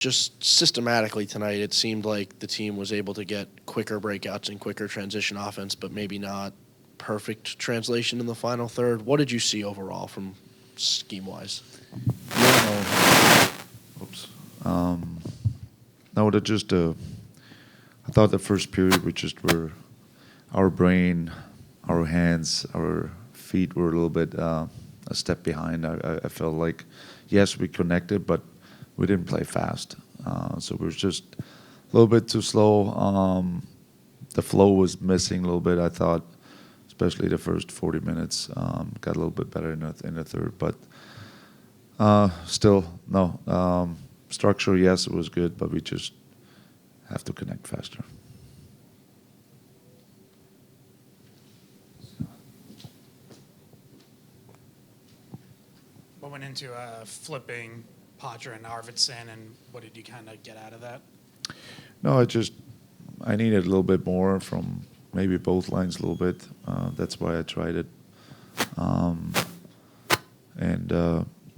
just systematically tonight, it seemed like the team was able to get quicker breakouts and quicker transition offense, but maybe not perfect translation in the final third. What did you see overall from scheme-wise? Yeah, no. Oops. No, that just. I thought the first period we just were, our brain, our hands, our feet were a little bit a step behind. I felt like, yes, we connected, but we didn't play fast. So we were just a little bit too slow. The flow was missing a little bit, I thought, especially the first 40 minutes. Got a little bit better in the third, but still, no. Structure, yes, it was good, but we just have to connect faster. What went into flipping Potter and Arvidsson, and what did you kind of get out of that? No, I needed a little bit more from maybe both lines a little bit. That's why I tried it.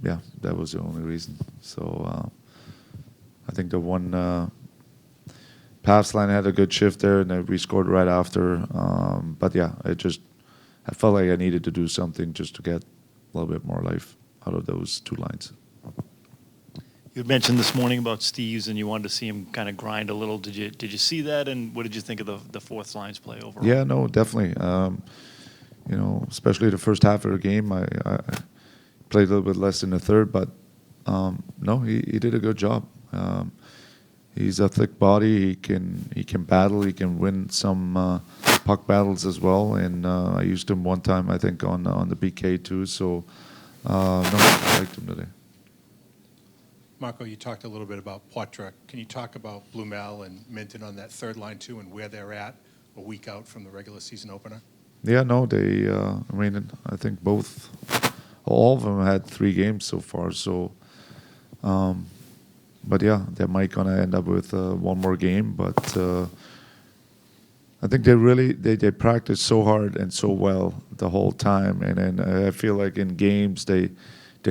Yeah, that was the only reason. So I think the one pass line had a good shift there, and then we scored right after. But yeah, I felt like I needed to do something just to get a little bit more life out of those two lines. You had mentioned this morning about Steves, and you wanted to see him kind of grind a little. Did you see that, and what did you think of the fourth line's play overall? Yeah, no, definitely. Especially the first half of the game, I played a little bit less in the third, but no, he did a good job. He's a thick body. He can battle. He can win some puck battles as well. And I used him one time, I think, on the BK too. So no, I liked him today. Marco, you talked a little bit about Poitras. Can you talk about Blumel and Minton on that third line too, and where they're at a week out from the regular season opener? Yeah, no, they. I think all of them had 3 games so far. So, but yeah, they might gonna end up with one more game. But I think they practice so hard and so well the whole time, and then I feel like in games they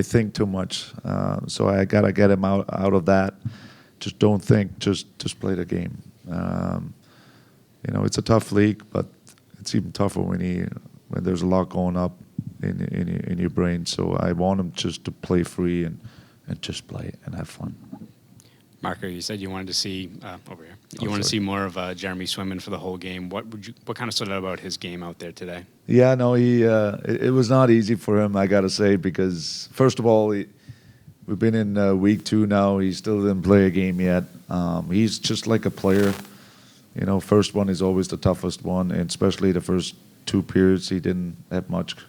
think too much. So I gotta get them out of that. Just don't think. Just play the game. It's a tough league, but it's even tougher when there's a lot going up in your brain. So I want them just to play free and just play and have fun. Marco, you said you wanted to see over here. You want to see more of Jeremy Swayman for the whole game. What kind of stood out about his game out there today? Yeah, no, it was not easy for him, I gotta say, because first of all, we've been in week 2 now. He still didn't play a game yet. He's just like a player. First one is always the toughest one, and especially the first 2 periods, he didn't have not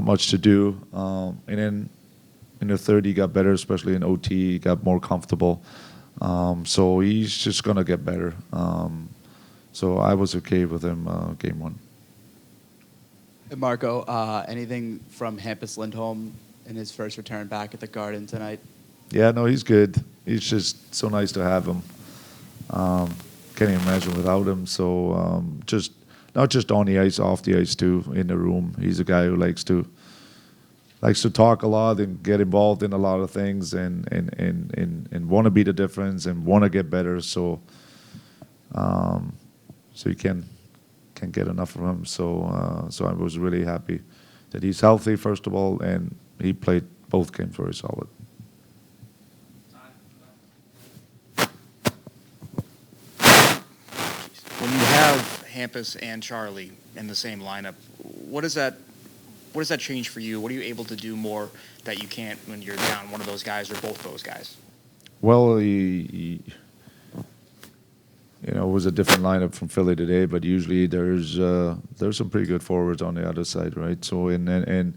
much to do. And then in the third, he got better, especially in OT. He got more comfortable. So he's just going to get better. So I was okay with him game 1. Hey Marco, anything from Hampus Lindholm in his first return back at the Garden tonight? Yeah, no, he's good. He's just so nice to have him. Can't even imagine without him. So just not just on the ice, off the ice too, in the room. He's a guy who likes to talk a lot and get involved in a lot of things and want to be the difference and want to get better. So you can't get enough from him. So I was really happy that he's healthy, first of all, and he played both games very solid. When you have Hampus and Charlie in the same lineup, what does that change for you? What are you able to do more that you can't when you're down one of those guys or both those guys? Well, it was a different lineup from Philly today, but usually there's some pretty good forwards on the other side, right? So and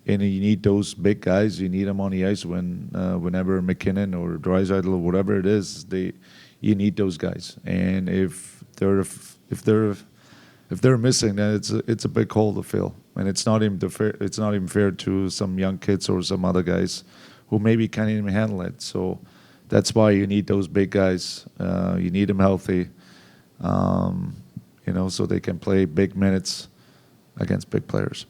you need those big guys. You need them on the ice whenever McKinnon or Draisaitl or whatever it is, you need those guys. And if they're missing, then it's a big hole to fill, and it's not even fair to some young kids or some other guys who maybe can't even handle it. So that's why you need those big guys. You need them healthy, so they can play big minutes against big players.